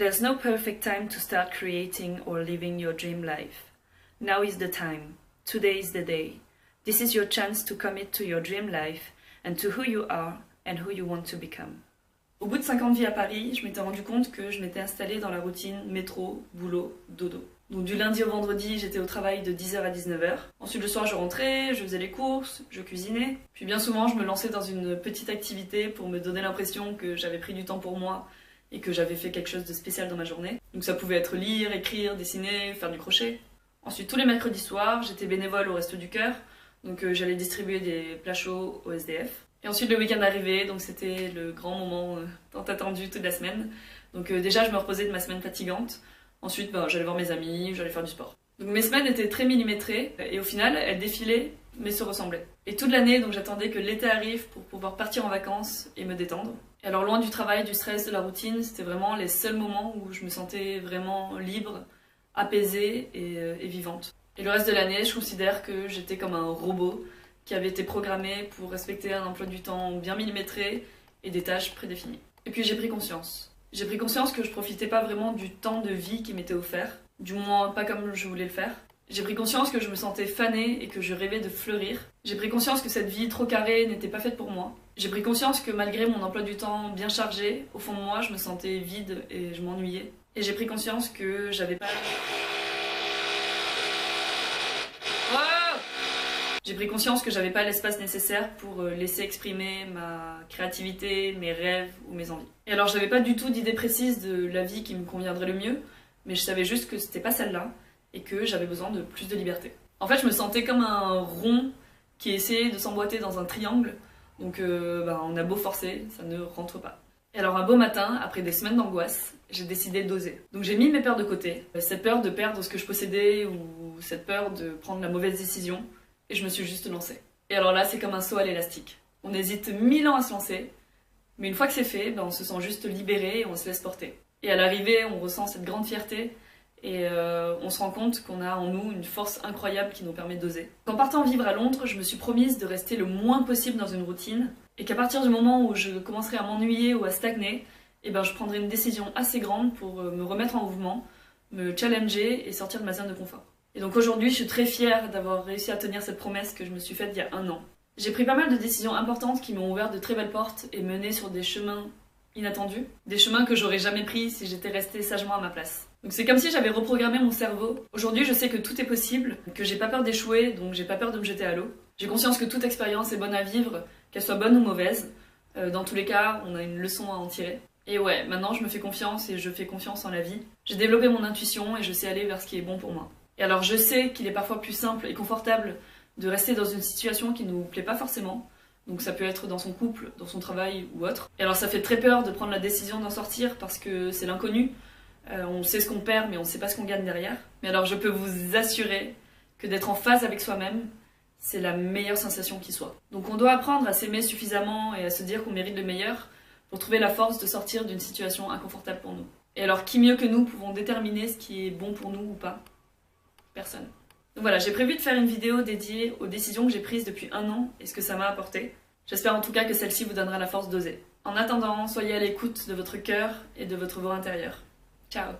There's no perfect time to start creating or living your dream life. Now is the time. Today is the day. This is your chance to commit to your dream life and to who you are and who you want to become. Au bout de 5 ans de vie à Paris, je m'étais rendu compte que je m'étais installée dans la routine métro, boulot, dodo. Donc du lundi au vendredi, j'étais au travail de 10h à 19h. Ensuite le soir, je rentrais, je faisais les courses, je cuisinais. Puis bien souvent, je me lançais dans une petite activité pour me donner l'impression que j'avais pris du temps pour moi et que j'avais fait quelque chose de spécial dans ma journée. Donc ça pouvait être lire, écrire, dessiner, faire du crochet. Ensuite, tous les mercredis soirs, j'étais bénévole au Resto du Cœur. Donc j'allais distribuer des plats chauds au SDF. Et ensuite le week-end arrivait, donc c'était le grand moment tant attendu toute la semaine. Donc déjà, je me reposais de ma semaine fatigante. Ensuite, j'allais voir mes amis, j'allais faire du sport. Donc mes semaines étaient très millimétrées et au final, elles défilaient mais se ressemblaient. Et toute l'année, donc j'attendais que l'été arrive pour pouvoir partir en vacances et me détendre. Et alors loin du travail, du stress, de la routine, c'était vraiment les seuls moments où je me sentais vraiment libre, apaisée et vivante. Et le reste de l'année, je considère que j'étais comme un robot qui avait été programmé pour respecter un emploi du temps bien millimétré et des tâches prédéfinies. Et puis j'ai pris conscience. J'ai pris conscience que je profitais pas vraiment du temps de vie qui m'était offert, du moins pas comme je voulais le faire. J'ai pris conscience que je me sentais fanée et que je rêvais de fleurir. J'ai pris conscience que cette vie trop carrée n'était pas faite pour moi. J'ai pris conscience que malgré mon emploi du temps bien chargé, au fond de moi, je me sentais vide et je m'ennuyais. Et j'ai pris conscience que j'avais pas... J'ai pris conscience que j'avais pas l'espace nécessaire pour laisser exprimer ma créativité, mes rêves ou mes envies. Et alors j'avais pas du tout d'idée précise de la vie qui me conviendrait le mieux, mais je savais juste que c'était pas celle-là et que j'avais besoin de plus de liberté. En fait, je me sentais comme un rond qui essayait de s'emboîter dans un triangle, donc on a beau forcer, ça ne rentre pas. Et alors un beau matin, après des semaines d'angoisse, j'ai décidé d'oser. Donc j'ai mis mes peurs de côté, cette peur de perdre ce que je possédais ou cette peur de prendre la mauvaise décision. Et je me suis juste lancée. Et alors là, c'est comme un saut à l'élastique. On hésite 1000 ans à se lancer, mais une fois que c'est fait, on se sent juste libéré et on se laisse porter. Et à l'arrivée, on ressent cette grande fierté et on se rend compte qu'on a en nous une force incroyable qui nous permet d'oser. En partant vivre à Londres, je me suis promise de rester le moins possible dans une routine et qu'à partir du moment où je commencerai à m'ennuyer ou à stagner, je prendrai une décision assez grande pour me remettre en mouvement, me challenger et sortir de ma zone de confort. Et donc aujourd'hui, je suis très fière d'avoir réussi à tenir cette promesse que je me suis faite il y a 1 an. J'ai pris pas mal de décisions importantes qui m'ont ouvert de très belles portes et mené sur des chemins inattendus, des chemins que j'aurais jamais pris si j'étais restée sagement à ma place. Donc c'est comme si j'avais reprogrammé mon cerveau. Aujourd'hui, je sais que tout est possible, que j'ai pas peur d'échouer, donc j'ai pas peur de me jeter à l'eau. J'ai conscience que toute expérience est bonne à vivre, qu'elle soit bonne ou mauvaise. Dans tous les cas, on a une leçon à en tirer. Et ouais, maintenant je me fais confiance et je fais confiance en la vie. J'ai développé mon intuition et je sais aller vers ce qui est bon pour moi. Et alors je sais qu'il est parfois plus simple et confortable de rester dans une situation qui ne nous plaît pas forcément. Donc ça peut être dans son couple, dans son travail ou autre. Et alors ça fait très peur de prendre la décision d'en sortir parce que c'est l'inconnu. On sait ce qu'on perd mais on ne sait pas ce qu'on gagne derrière. Mais alors je peux vous assurer que d'être en phase avec soi-même, c'est la meilleure sensation qui soit. Donc on doit apprendre à s'aimer suffisamment et à se dire qu'on mérite le meilleur pour trouver la force de sortir d'une situation inconfortable pour nous. Et alors qui mieux que nous pouvons déterminer ce qui est bon pour nous ou pas ? Personne. Donc voilà, j'ai prévu de faire une vidéo dédiée aux décisions que j'ai prises depuis 1 an et ce que ça m'a apporté. J'espère en tout cas que celle-ci vous donnera la force d'oser. En attendant, soyez à l'écoute de votre cœur et de votre voix intérieure. Ciao!